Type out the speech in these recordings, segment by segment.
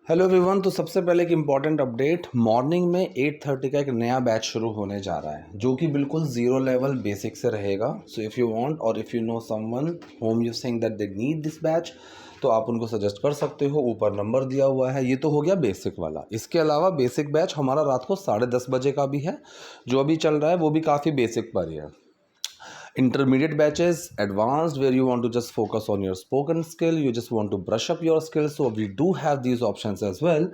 Hello everyone. तो सबसे पहले एक इम्पॉर्टेंट अपडेट, मॉर्निंग में 8:30 का एक नया बैच शुरू होने जा रहा है जो कि बिल्कुल ज़ीरो लेवल बेसिक से रहेगा। सो इफ़ यू वांट और if you know someone home you think that they need this batch, तो आप उनको सजेस्ट कर सकते हो। ऊपर नंबर दिया हुआ है। ये तो हो गया बेसिक वाला। इसके अलावा बेसिक बैच हमारा रात को 10:30 बजे का भी है, जो अभी चल रहा है वो भी काफ़ी बेसिक पर ही है। Intermediate batches, advanced, where you want to just focus on your spoken skill, you just want to brush up your skills, so we do have these options as well.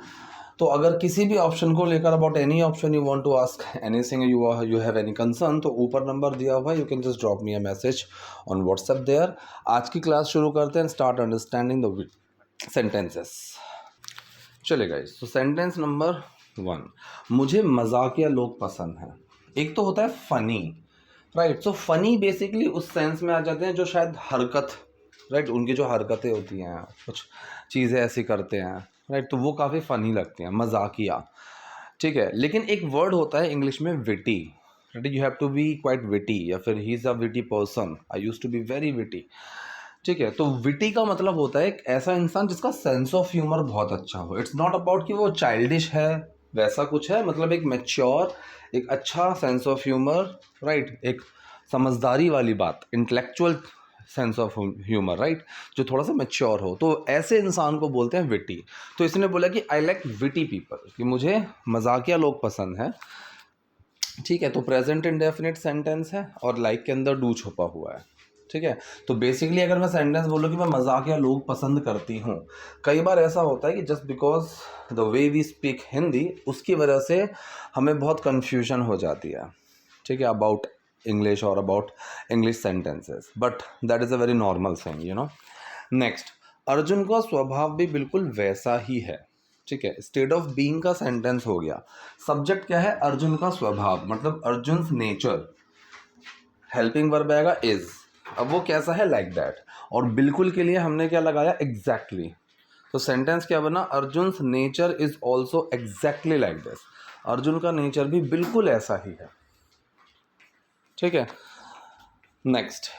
तो अगर किसी भी ऑप्शन को लेकर about any option you want to ask anything, you have any concern, तो ऊपर number दिया हुआ है, you can just drop me a message on WhatsApp there. आज की क्लास शुरू करते हैं, स्टार्ट अंडरस्टैंडिंग द सेंटेंसेस। चले गाइस, तो सेंटेंस नंबर 1, मुझे मजाकिया लोग पसंद हैं। एक तो होता है funny, right. So funny basically उस सेंस में आ जाते हैं जो शायद हरकत, राइट, उनकी जो हरकतें होती हैं, कुछ चीज़ें ऐसी करते हैं, राइट, तो वो काफ़ी फ़नी लगती हैं, मजाकिया, ठीक है। लेकिन एक वर्ड होता है इंग्लिश में witty, right, you have to be quite witty, या फिर he is a witty person, I used to be very witty, ठीक है। तो विटी का मतलब होता है एक ऐसा इंसान जिसका सेंस ऑफ ह्यूमर बहुत अच्छा हो। इट्स नॉट अबाउट कि वो चाइल्डिश है, वैसा कुछ है, मतलब एक मैच्योर, एक अच्छा सेंस ऑफ ह्यूमर, राइट, एक समझदारी वाली बात, intellectual sense of humour, right, जो थोड़ा सा मैच्योर हो, तो ऐसे इंसान को बोलते हैं विटी। तो इसने बोला कि आई लाइक विटी पीपल, कि मुझे मजाकिया लोग पसंद हैं, ठीक है। तो प्रेजेंट इंडेफिनिट सेंटेंस है और लाइक के अंदर डू छुपा हुआ है, ठीक है। तो बेसिकली अगर मैं सेंटेंस बोलूँ कि मैं मजाकिया लोग पसंद करती हूँ, कई बार ऐसा होता है कि just because the way we speak Hindi, उसकी वजह से हमें बहुत कन्फ्यूजन हो जाती है, ठीक है, अबाउट इंग्लिश और about English sentences, but that is a very normal thing, you know. Next, Arjun का स्वभाव भी बिल्कुल वैसा ही है, ठीक है। स्टेट ऑफ बीइंग का सेंटेंस हो गया। सब्जेक्ट क्या है? अर्जुन का स्वभाव, मतलब अर्जुन नेचर। हेल्पिंग वर्ब आएगा इज, अब वो कैसा है? Like that. और बिल्कुल के लिए हमने क्या लगाया? एग्जैक्टली। तो सेंटेंस क्या बना? Arjun nature is also exactly like this. Arjun का नेचर भी बिल्कुल ऐसा ही है, ठीक है। नेक्स्ट,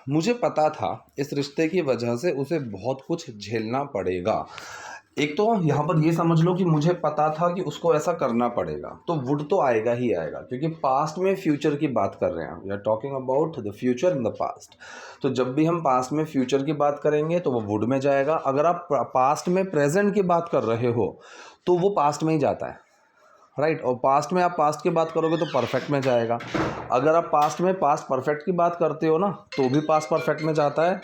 मुझे पता था इस रिश्ते की वजह से उसे बहुत कुछ झेलना पड़ेगा। एक तो यहाँ पर ये समझ लो कि मुझे पता था कि उसको ऐसा करना पड़ेगा, तो वुड तो आएगा ही आएगा, क्योंकि पास्ट में फ्यूचर की बात कर रहे हैं, we are talking about the future in the past. तो जब भी हम पास्ट में फ्यूचर की बात करेंगे तो वो वुड में जाएगा। अगर आप पास्ट में प्रेजेंट की बात कर रहे हो तो वो पास्ट में ही जाता है, राइट। और पास्ट में आप पास्ट की बात करोगे तो परफेक्ट में जाएगा। अगर आप पास्ट में पास्ट परफेक्ट की बात करते हो ना, तो भी पास्ट परफेक्ट में जाता है।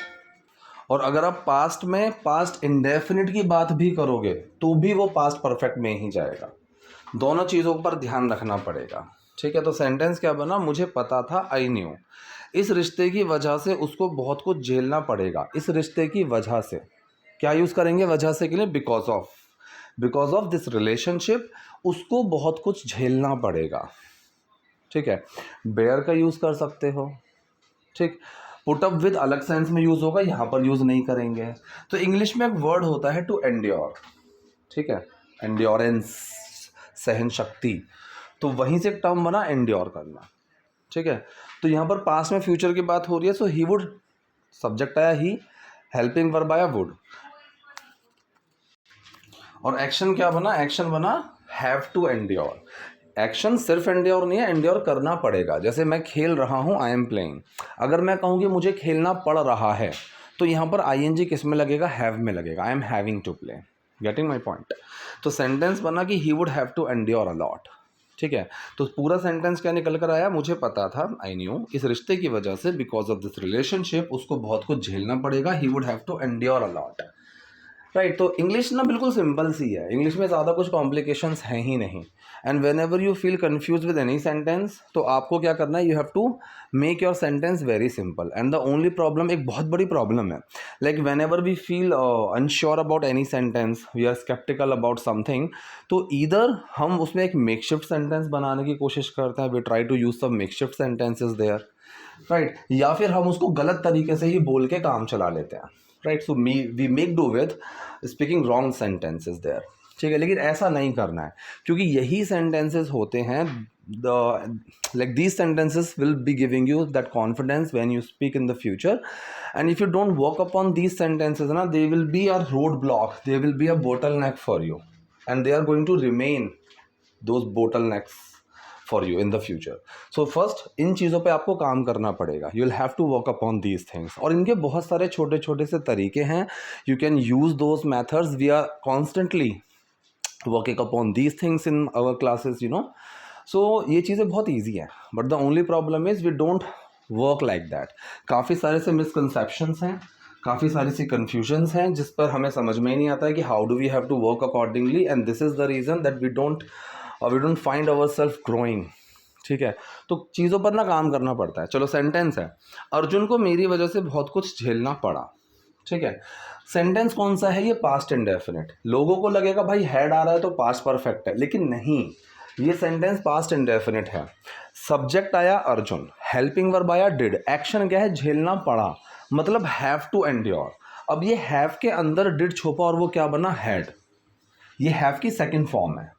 और अगर आप पास्ट में पास्ट इंडेफिनिट की बात भी करोगे तो भी वो पास्ट परफेक्ट में ही जाएगा। दोनों चीज़ों पर ध्यान रखना पड़ेगा, ठीक है। तो सेंटेंस क्या बना? मुझे पता था, आई न्यू, इस रिश्ते की वजह से उसको बहुत कुछ झेलना पड़ेगा। इस रिश्ते की वजह से क्या यूज़ करेंगे वजह से के लिए? बिकॉज ऑफ दिस रिलेशनशिप उसको बहुत कुछ झेलना पड़ेगा, ठीक है। बेयर का यूज़ कर सकते हो, ठीक। पुट अप विद अलग सेंस में यूज़ होगा, यहाँ पर यूज़ नहीं करेंगे। तो इंग्लिश में एक वर्ड होता है टू एंड्योर, ठीक है, एंड्योरेंस, सहन शक्ति। तो वहीं से एक टर्म बना एंड्योर करना, ठीक है। तो यहाँ पर पास्ट में फ्यूचर की बात हो रही है, सो ही वुड, सब्जेक्ट आया ही, हेल्पिंग वर्ब आया वुड, और एक्शन क्या बना? एक्शन बना हैव टू एंड्योर। एक्शन सिर्फ एंड्योर नहीं है, एंड्योर करना पड़ेगा। जैसे मैं खेल रहा हूँ, आई एम प्लेइंग, अगर मैं कहूँ कि मुझे खेलना पड़ रहा है, तो यहाँ पर आईएनजी किस में लगेगा? हैव में लगेगा। I am having to play, getting my point. तो सेंटेंस बना कि he would have to endure a lot, ठीक है। तो पूरा सेंटेंस क्या निकल कर आया? मुझे पता था, आई न्यू, इस रिश्ते की वजह से, बिकॉज ऑफ दिस रिलेशनशिप उसको बहुत कुछ झेलना पड़ेगा, he would have to endure a lot, right. तो इंग्लिश ना बिल्कुल सिंपल सी है, इंग्लिश में ज़्यादा कुछ कॉम्प्लिकेशंस हैं ही नहीं। And whenever you feel confuse with any sentence, तो आपको क्या करना है? You have to make your sentence very simple. And the only problem, एक बहुत बड़ी प्रॉब्लम है, like whenever we feel unsure about any sentence, we are skeptical about something, तो ईदर हम उसमें एक मेकशिफ्ट सेंटेंस बनाने की कोशिश करते हैं, we try to use some makeshift sentences there, right, या फिर हम उसको गलत तरीके से ही बोल के काम चला लेते हैं, right. So we make do with speaking wrong sentences there, ठीक है। लेकिन ऐसा नहीं करना है, क्योंकि यही सेंटेंसेस होते हैं, the like these sentences will be giving you that confidence when you speak in the future. And if you don't work upon these sentences ना, they will be a road block, they will be a bottle neck for you, and they are going to remain those bottlenecks for you in the future. So first इन चीज़ों पे आपको काम करना पड़ेगा. You will have to work upon these things. और इनके बहुत सारे छोटे छोटे से तरीके हैं. You can use those methods. We are constantly working upon these things in our classes, you know. So ये चीज़ें बहुत easy हैं. But the only problem is we don't work like that. काफ़ी सारे से misconceptions हैं, काफ़ी सारी सी कन्फ्यूजन्स हैं जिस पर हमें समझ में ही नहीं आता है कि how do we have to work accordingly, and this is the reason that we don't find our self growing. ठीक है, तो चीज़ों पर ना काम करना पड़ता है. चलो सेंटेंस है, अर्जुन को मेरी वजह से बहुत कुछ झेलना पड़ा. ठीक है, सेंटेंस कौन सा है? ये पास्ट इंडेफिनिट. लोगों को लगेगा भाई हैड आ रहा है तो पास्ट परफेक्ट है, लेकिन नहीं, ये सेंटेंस पास्ट इंडेफिनिट है. सब्जेक्ट आया अर्जुन, हेल्पिंग वर्ब आया डिड, एक्शन क्या है? झेलना पड़ा, मतलब हैव टू एंड्योर. अब ये हैव के अंदर डिड छुपा और वो क्या बना? हैड. ये हैव की सेकंड फॉर्म है,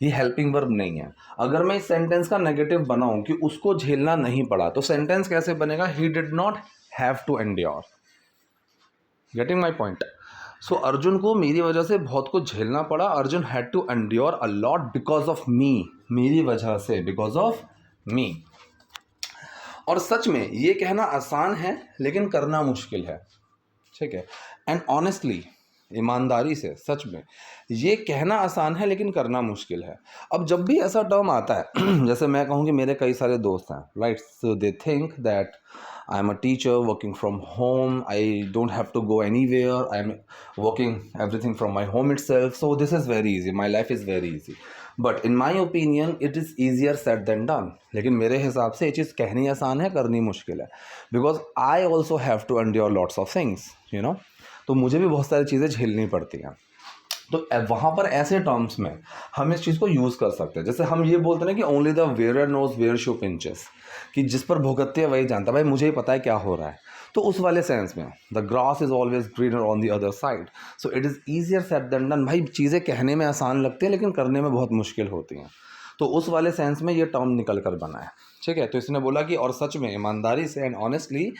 ये हेल्पिंग वर्ब नहीं है. अगर मैं इस सेंटेंस का नेगेटिव बनाऊं कि उसको झेलना नहीं पड़ा, तो सेंटेंस कैसे बनेगा? He did not have to endure. Getting my point? So Arjun को मेरी वजह से बहुत कुछ झेलना पड़ा. Arjun had to endure a lot because of me. मेरी वजह से, बिकॉज ऑफ मी. और सच में ये कहना आसान है लेकिन करना मुश्किल है. ठीक है, एंड ऑनेस्टली, ईमानदारी से, सच में ये कहना आसान है लेकिन करना मुश्किल है. अब जब भी ऐसा टर्म आता है जैसे मैं कहूँ कि मेरे कई सारे दोस्त हैं, right, so they think that I am a teacher working from home, I don't have to go anywhere, I am working everything from my home itself, so this is very easy, my life is very easy. But in my opinion it is easier said than done. लेकिन मेरे हिसाब से ये चीज़ कहनी आसान है, करनी मुश्किल है. Because I also have to endure lots of things, you know. तो मुझे भी बहुत सारी चीज़ें झेलनी पड़ती हैं. तो वहाँ पर ऐसे टर्म्स में हम इस चीज़ को यूज़ कर सकते हैं. जैसे हम ये बोलते हैं कि only the wearer knows where shoe pinches, कि जिस पर भुगतते हैं वही जानता है. भाई मुझे ही पता है क्या हो रहा है. तो उस वाले सेंस में the grass is always greener on the other side. So it is easier said than done. भाई चीज़ें कहने में आसान लगती हैं लेकिन करने में बहुत मुश्किल होती हैं. तो उस वाले सेंस में ये टर्म निकल कर बना है. ठीक है, तो इसने बोला कि और सच में, ईमानदारी से, and honestly,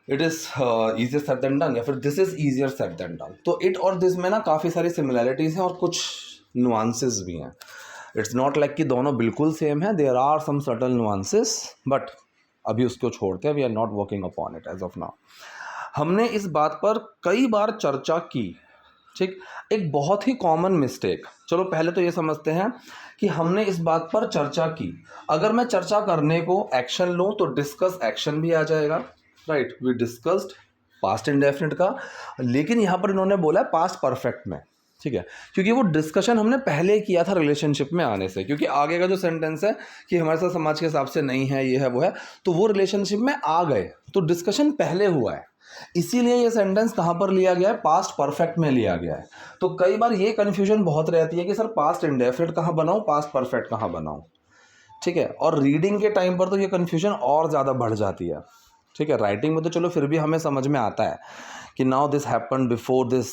it is easier said than done, या फिर this is easier said than done. तो इट और दिस में ना काफ़ी सारी सिमिलैरिटीज़ हैं और कुछ नुआंसेस भी हैं. इट्स नॉट लाइक कि दोनों बिल्कुल सेम है, there are some certain nuances, but अभी उसको छोड़ते हैं. We are not working upon it as of now. हमने इस बात पर कई बार चर्चा की. ठीक, एक बहुत ही कॉमन मिस्टेक. चलो पहले तो ये समझते हैं कि हमने इस बात पर चर्चा की. अगर मैं चर्चा करने को एक्शन लूँ तो डिस्कस एक्शन भी आ जाएगा. Right, we discussed past indefinite का, लेकिन यहाँ पर इन्होंने बोला है पास्ट परफेक्ट में. ठीक है, क्योंकि वो डिस्कशन हमने पहले किया था रिलेशनशिप में आने से. क्योंकि आगे का जो सेंटेंस है कि हमारे साथ समाज के हिसाब से नहीं है, ये है वो है, तो वो रिलेशनशिप में आ गए, तो डिस्कशन पहले हुआ है. इसीलिए ये सेंटेंस कहाँ पर लिया गया है? पास्ट परफेक्ट में लिया गया है. तो कई बार ये कन्फ्यूजन बहुत रहती है कि सर पास्ट इंडेफिनिट कहाँ बनाऊँ, पास्ट परफेक्ट कहाँ बनाऊँ. ठीक है, और रीडिंग के टाइम पर तो ये कन्फ्यूजन और ज़्यादा बढ़ जाती है. ठीक है, राइटिंग में तो चलो फिर भी हमें समझ में आता है कि now this happen before this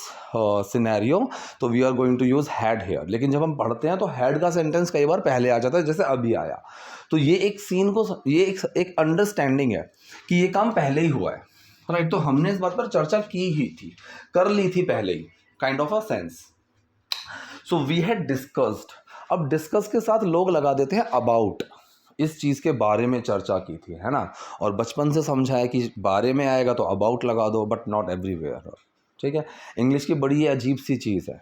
scenario, तो we are going to use had here. लेकिन जब हम पढ़ते हैं तो हैड का सेंटेंस कई बार पहले आ जाता है, जैसे अभी आया. तो ये एक सीन को, ये एक अंडरस्टैंडिंग है कि ये काम पहले ही हुआ है. राइट, तो हमने इस बात पर चर्चा की ही थी, कर ली थी पहले ही, kind of a sense. So we had discussed. अब डिस्कस के साथ लोग लगा देते हैं अबाउट, इस चीज़ के बारे में चर्चा की थी, है ना. और बचपन से समझा है कि बारे में आएगा तो अबाउट लगा दो, बट नॉट एवरीवेयर. ठीक है, इंग्लिश की बड़ी अजीब सी चीज़ है,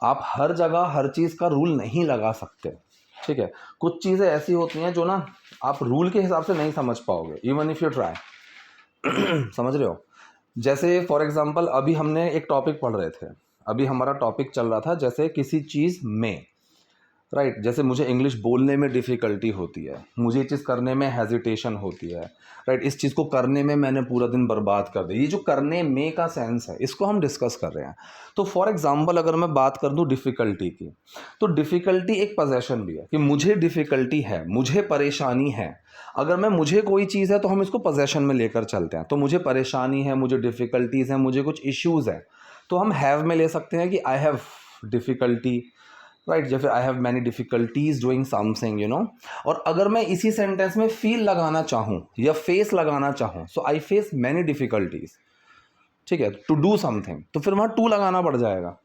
आप हर जगह हर चीज़ का रूल नहीं लगा सकते. ठीक है, कुछ चीज़ें ऐसी होती हैं जो ना आप रूल के हिसाब से नहीं समझ पाओगे, इवन इफ़ यू ट्राई. समझ रहे हो? जैसे फॉर एग्जांपल अभी हमने एक टॉपिक पढ़ रहे थे, अभी हमारा टॉपिक चल रहा था जैसे किसी चीज़ में, राइट, जैसे मुझे इंग्लिश बोलने में डिफ़िकल्टी होती है, मुझे ये चीज़ करने में हेजिटेशन होती है, राइट, इस चीज़ को करने में मैंने पूरा दिन बर्बाद कर दिया. ये जो करने में का सेंस है, इसको हम डिस्कस कर रहे हैं. तो फॉर एग्जांपल अगर मैं बात कर दूं डिफ़िकल्टी की, तो डिफ़िकल्टी एक पोजेशन भी है कि मुझे डिफ़िकल्टी है, मुझे परेशानी है. अगर मैं मुझे कोई चीज़ है तो हम इसको पोजेशन में लेकर चलते हैं. तो मुझे परेशानी है, मुझे डिफ़िकल्टीज़ हैं, मुझे कुछ इश्यूज़ हैं, तो हम हैव में ले सकते हैं कि आई हैव डिफ़िकल्टी, राइट, जैसे आई have many difficulties doing something, you know. और अगर मैं इसी सेंटेंस में फील लगाना चाहूँ या फेस लगाना चाहूँ, सो आई फेस मैनी डिफ़िकल्टीज. ठीक है, टू डू समथिंग, तो फिर वहाँ टू लगाना पड़ जाएगा.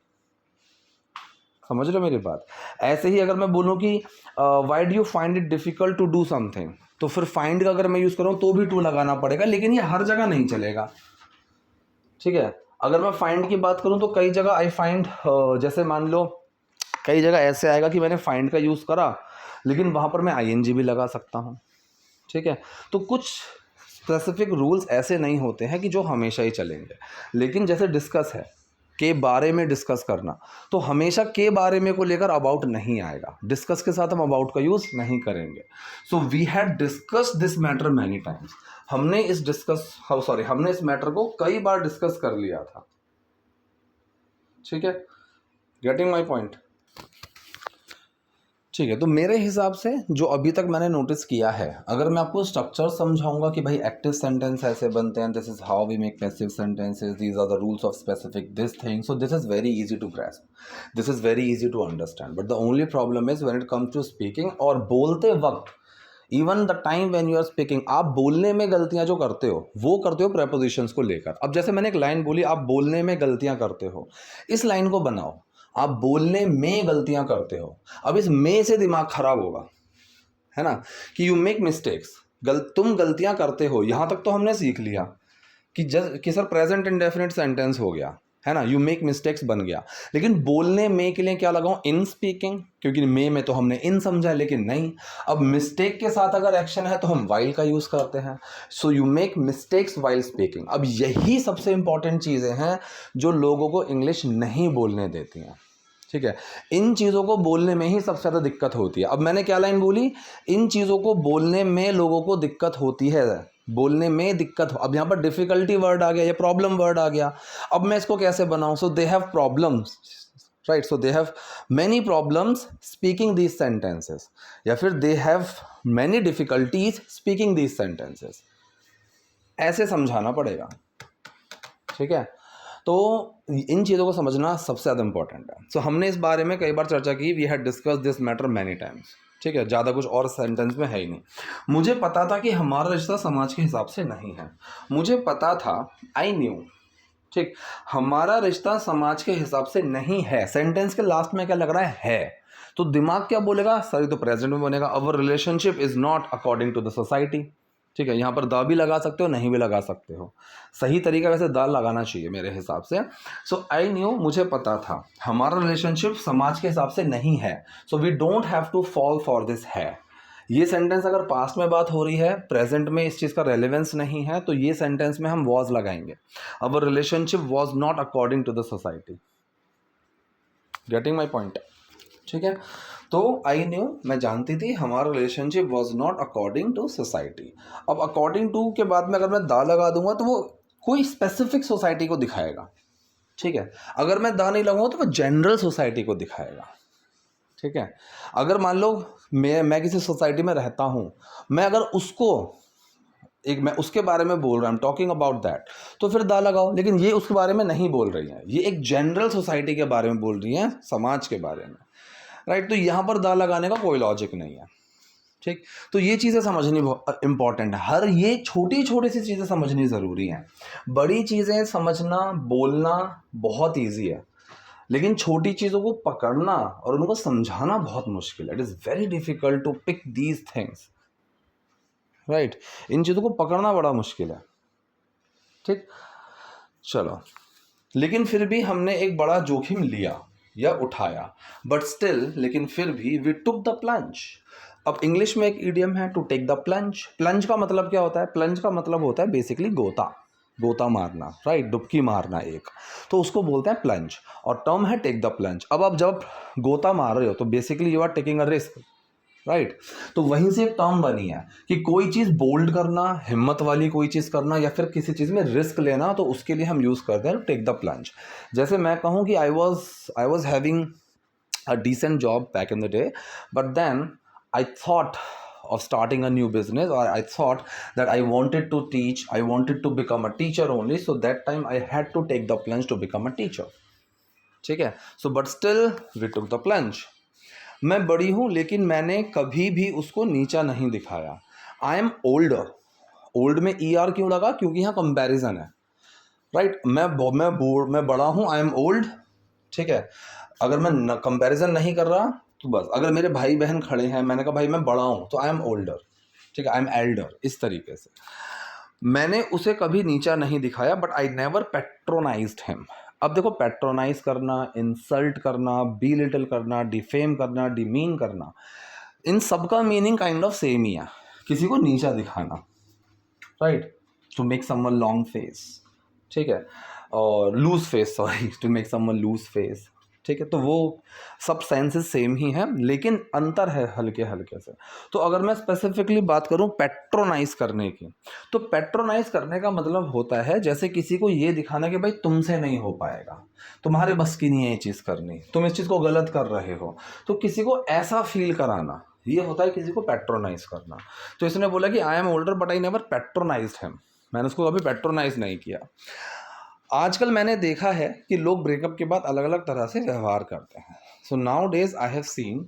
समझ रहे हो मेरी बात? ऐसे ही अगर मैं बोलूँ कि why do you find it difficult to do something, तो फिर फाइंड का अगर मैं यूज़ करूँ तो भी टू लगाना पड़ेगा, लेकिन ये हर जगह नहीं चलेगा, ठीक है। अगर मैं फाइंड की बात करूँ तो कई जगह आई फाइंड, जैसे मान लो कई जगह ऐसे आएगा कि मैंने फाइंड का यूज़ करा लेकिन वहाँ पर मैं आईएनजी भी लगा सकता हूँ, ठीक है। तो कुछ स्पेसिफिक रूल्स ऐसे नहीं होते हैं कि जो हमेशा ही चलेंगे, लेकिन जैसे डिस्कस है, के बारे में डिस्कस करना, तो हमेशा के बारे में को लेकर अबाउट नहीं आएगा, डिस्कस के साथ हम अबाउट का यूज़ नहीं करेंगे। So we had discuss this matter many times, हमने इस मैटर को कई बार डिस्कस कर लिया था, ठीक है। Getting my point? ठीक है। तो मेरे हिसाब से जो अभी तक मैंने नोटिस किया है, अगर मैं आपको स्ट्रक्चर समझाऊंगा कि भाई एक्टिव सेंटेंस ऐसे बनते हैं, this is how we make passive sentences, these are the rules of specific this thing, so this is very easy to grasp, this is very easy to understand, but the only problem is when it comes to speaking, और बोलते वक्त even the time when you are speaking, आप बोलने में गलतियां जो करते हो वो करते हो प्रेपोजिशंस को लेकर। अब जैसे मैंने एक लाइन बोली, आप बोलने में गलतियां करते हो, इस लाइन को बनाओ, आप बोलने में गलतियां करते हो, अब इस में से दिमाग खराब होगा, है ना, कि यू मेक मिस्टेक्स, तुम गलतियां करते हो, यहां तक तो हमने सीख लिया कि सर प्रेजेंट इंडेफिनिट सेंटेंस हो गया, है ना, यू मेक मिस्टेक्स बन गया, लेकिन बोलने में के लिए क्या लगाऊं, इन स्पीकिंग, क्योंकि में तो हमने इन समझा, लेकिन नहीं, अब मिस्टेक के साथ अगर एक्शन है तो हम वाइल का यूज करते हैं, so you make mistakes while speaking. अब यही सबसे इंपॉर्टेंट चीजें हैं जो लोगों को इंग्लिश नहीं बोलने देती हैं, ठीक है। इन चीज़ों को बोलने में ही सबसे ज़्यादा दिक्कत होती है। अब मैंने क्या लाइन बोली, इन चीज़ों को बोलने में लोगों को दिक्कत होती है, बोलने में दिक्कत हो, अब यहाँ पर डिफिकल्टी वर्ड आ गया या प्रॉब्लम वर्ड आ गया, अब मैं इसको कैसे बनाऊं, so they have problems, right, so they have many problems speaking these sentences, या फिर they have many difficulties speaking these sentences, ऐसे समझाना पड़ेगा, ठीक है। तो इन चीज़ों को समझना सबसे ज़्यादा इंपॉर्टेंट है। सो हमने इस बारे में कई बार चर्चा की, we had discuss this matter many times, ठीक है, ज़्यादा कुछ और सेंटेंस में है ही नहीं। मुझे पता था कि हमारा रिश्ता समाज के हिसाब से नहीं है, मुझे पता था, आई न्यू, ठीक, हमारा रिश्ता समाज के हिसाब से नहीं है, सेंटेंस के लास्ट में क्या लग रहा है, तो दिमाग क्या बोलेगा, सॉरी, तो प्रेजेंट में बनेगा, our relationship is not according to the society, ठीक है। यहाँ पर द भी लगा सकते हो, नहीं भी लगा सकते हो, सही तरीका वैसे द लगाना चाहिए मेरे हिसाब से। सो आई न्यू, मुझे पता था हमारा रिलेशनशिप समाज के हिसाब से नहीं है, so we don't have to fall for this है। ये सेंटेंस अगर पास्ट में बात हो रही है, प्रेजेंट में इस चीज़ का रेलेवेंस नहीं है, तो ये सेंटेंस में हम वॉज लगाएंगे, our relationship was not according to the society. Getting my point? ठीक है। तो आई न्यू, मैं जानती थी हमारा relationship was not according to society. अब अकॉर्डिंग टू के बाद में अगर मैं दा लगा दूंगा तो वो कोई स्पेसिफिक सोसाइटी को दिखाएगा, ठीक है। अगर मैं दा नहीं लगाऊंगा तो वो जनरल सोसाइटी को दिखाएगा, ठीक है। अगर मान लो मैं किसी सोसाइटी में रहता हूँ, मैं अगर उसको मैं उसके बारे में बोल रहा हूँ, टॉकिंग अबाउट दैट, तो फिर दा लगाओ, लेकिन ये उसके बारे में नहीं बोल रही हैं, ये एक जनरल सोसाइटी के बारे में बोल रही हैं, समाज के बारे में, राइट। तो यहाँ पर दा लगाने का कोई लॉजिक नहीं है, ठीक। तो ये चीज़ें समझनी बहुत इंपॉर्टेंट है, हर ये छोटी छोटी सी चीज़ें समझनी ज़रूरी हैं। बड़ी चीज़ें समझना बोलना बहुत ईजी है, लेकिन छोटी चीज़ों को पकड़ना और उनको समझाना बहुत मुश्किल है। It is very difficult to pick these things, right. इन चीज़ों को पकड़ना बड़ा मुश्किल है, ठीक। चलो, लेकिन फिर भी हमने एक बड़ा जोखिम लिया या उठाया, बट स्टिल, लेकिन फिर भी वी टुक द प्लंज। अब इंग्लिश में एक इडियम है, to take the plunge. Plunge का मतलब क्या होता है? प्लंज का मतलब होता है बेसिकली गोता मारना, राइट, डुबकी मारना एक, तो उसको बोलते हैं प्लंज, और टर्म है टेक द प्लंज। अब आप जब गोता मार रहे हो तो basically you are taking a risk, right. तो वहीं से एक टर्म बनी है कि कोई चीज़ बोल्ड करना, हिम्मत वाली कोई चीज़ करना, या फिर किसी चीज़ में रिस्क लेना, तो उसके लिए हम यूज़ करते हैं टेक द प्लंज। जैसे मैं कहूँ कि I was having a decent job back in the day, but then I thought of starting a new business, or I thought that I wanted to teach, I wanted to become a teacher only, so that time I had to take the plunge to become a teacher, ठीक है। So but still we took the plunge। मैं बड़ी हूँ लेकिन मैंने कभी भी उसको नीचा नहीं दिखाया। आई एम ओल्डर, ओल्ड में ई आर क्यों लगा? क्योंकि यहाँ कंपैरिजन है, राइट। मैं बड़ा हूँ, आई एम ओल्ड, ठीक है, अगर मैं कंपैरिजन नहीं कर रहा तो बस, अगर मेरे भाई बहन खड़े हैं, मैंने कहा भाई मैं बड़ा हूँ तो आई एम ओल्डर, ठीक है, आई एम एल्डर, इस तरीके से मैंने उसे कभी नीचा नहीं दिखाया, but I never patronized him. अब देखो, पेट्रोनाइज करना, इंसल्ट करना, बी लिटिल करना, डिफेम करना, डिमीन करना, इन सब का मीनिंग काइंड ऑफ सेम ही है, किसी को नीचा दिखाना, right, to make someone long face, ठीक है, और lose face, sorry, to make someone lose face, ठीक है, तो वो सब सेंसेस सेम ही हैं, लेकिन अंतर है हल्के हल्के से। तो अगर मैं स्पेसिफिकली बात करूं पेट्रोनाइज करने की, तो पेट्रोनाइज करने का मतलब होता है जैसे किसी को ये दिखाना कि भाई तुमसे नहीं हो पाएगा, तुम्हारे बस की नहीं है ये चीज़ करनी, तुम इस चीज़ को गलत कर रहे हो, तो किसी को ऐसा फील कराना, ये होता है किसी को पेट्रोनाइज करना। तो इसने बोला कि I am older but I never patronized him, मैंने उसको कभी पेट्रोनाइज नहीं किया। आजकल मैंने देखा है कि लोग ब्रेकअप के बाद अलग अलग तरह से व्यवहार करते हैं। So now days I have seen,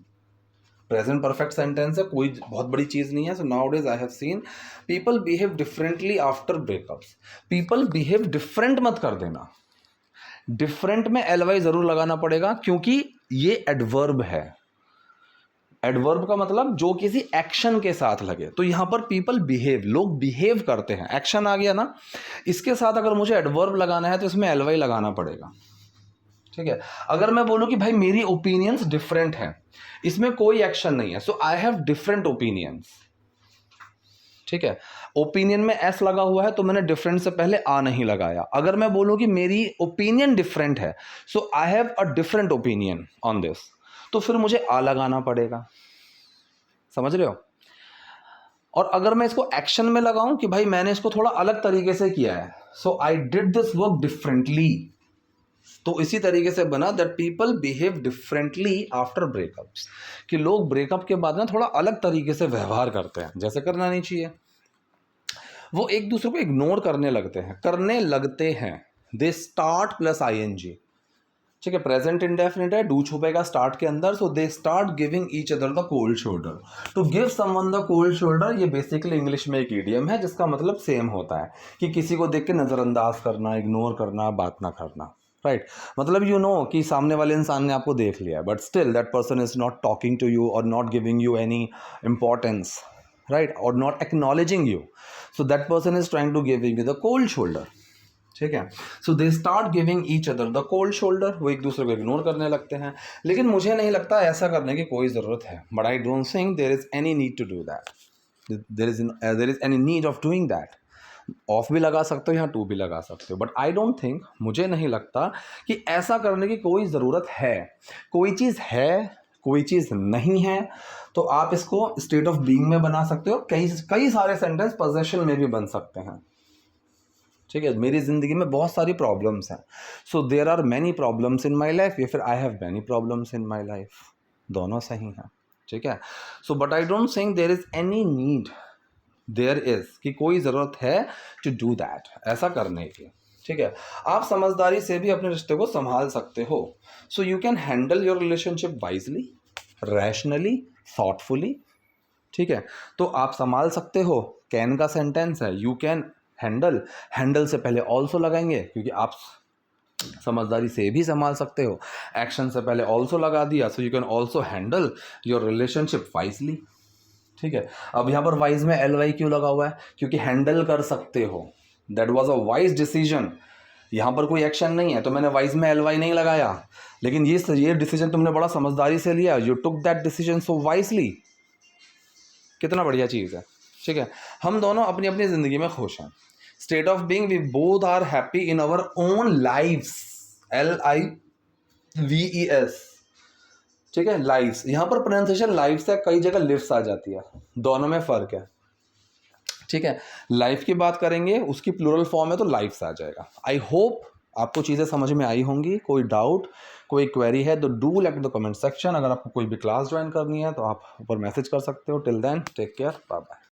present perfect sentence है, कोई बहुत बड़ी चीज़ नहीं है। So now days I have seen people behave differently after breakups. People behave different मत कर देना, डिफरेंट में एलवाई जरूर लगाना पड़ेगा, क्योंकि ये एडवर्ब है। एडवर्ब का मतलब जो किसी एक्शन के साथ लगे, तो यहां पर पीपल बिहेव, लोग बिहेव करते हैं, एक्शन आ गया ना, इसके साथ अगर मुझे एडवर्ब लगाना है तो इसमें एलवाई लगाना पड़ेगा, ठीक है। अगर मैं बोलूं कि भाई मेरी ओपिनियंस डिफरेंट हैं, इसमें कोई एक्शन नहीं है, so I have different opinions, ठीक है, ओपिनियन में एस लगा हुआ है तो मैंने डिफरेंट से पहले आ नहीं लगाया। अगर मैं बोलूं कि मेरी ओपिनियन डिफरेंट है, so I have a different opinion on this, तो फिर मुझे आ लगाना पड़ेगा, समझ रहे हो। और अगर मैं इसको एक्शन में लगाऊं कि भाई मैंने इसको थोड़ा अलग तरीके से किया है, so I did this work differently, तो इसी तरीके से बना that people behave differently after breakups, कि लोग ब्रेकअप के बाद ना थोड़ा अलग तरीके से व्यवहार करते हैं, जैसे करना नहीं चाहिए, वो एक दूसरे को इग्नोर करने लगते हैं, दे स्टार्ट प्लस आईएनजी, ठीक है, प्रेजेंट इंडेफिनिट है, डू छुपेगा स्टार्ट के अंदर, so they start giving each other the cold shoulder. To give someone the cold shoulder, ये बेसिकली इंग्लिश में एक इडियम है जिसका मतलब सेम होता है कि किसी को देख के नज़रअंदाज करना, इग्नोर करना, बात ना करना, राइट, मतलब यू नो कि सामने वाले इंसान ने आपको देख लिया, but still that person is not talking to you और not giving you any importance, right, और not acknowledging you, so that person is trying to giving you the cold shoulder, ठीक है। So they start giving each other the cold shoulder, वो एक दूसरे को ignore करने लगते हैं, लेकिन मुझे नहीं लगता ऐसा करने की कोई ज़रूरत है, but I don't think there is any need to do that, there is any need of doing that. Of भी लगा सकते हो, यहाँ टू भी लगा सकते हो, बट आई डोंट थिंक, मुझे नहीं लगता कि ऐसा करने की कोई ज़रूरत है। कोई चीज़ है, कोई चीज़ नहीं है, तो आप इसको स्टेट ऑफ बीइंग में बना सकते हो, कई सारे सेंटेंस पोजेशन में भी बन सकते हैं, ठीक है। मेरी ज़िंदगी में बहुत सारी प्रॉब्लम्स हैं, so there are many problems in my life, या फिर I have many problems in my life, दोनों सही हैं, ठीक है। So but I don't think there is any need, there is, कि कोई ज़रूरत है टू डू दैट, ऐसा करने की, ठीक है। आप समझदारी से भी अपने रिश्ते को संभाल सकते हो, so you can handle your relationship wisely, rationally, thoughtfully, ठीक है। तो आप संभाल सकते हो, कैन का सेंटेंस है, यू कैन हैंडल, हैंडल से पहले ऑल्सो लगाएंगे क्योंकि आप समझदारी से भी संभाल सकते हो, एक्शन से पहले ऑल्सो लगा दिया, so you can also handle your relationship wisely, ठीक है। अब यहाँ पर वाइज में एल वाई क्यों लगा हुआ है, क्योंकि हैंडल कर सकते हो, that was a wise decision, यहाँ पर कोई एक्शन नहीं है तो मैंने वाइज में एल वाई नहीं लगाया, लेकिन ये डिसीजन तुमने बड़ा समझदारी से लिया, you took that decision so wisely, कितना बढ़िया चीज़ है, ठीक है। हम दोनों अपनी अपनी ज़िंदगी में खुश हैं, state of being, we both are happy in our own lives, LIVES, ठीक है, लाइव्स, यहाँ पर प्रोनाउंसिएशन लाइव्स है, कई जगह लिव्स आ जाती है, दोनों में फ़र्क है, ठीक है। लाइफ की बात करेंगे, उसकी प्लूरल फॉर्म है तो लाइव्स आ जाएगा। आई होप आपको चीज़ें समझ में आई होंगी। कोई डाउट, कोई क्वेरी है तो do let the comment section. अगर आपको कोई भी क्लास ज्वाइन करनी है तो आप ऊपर मैसेज कर सकते हो। Till then take care, bye bye.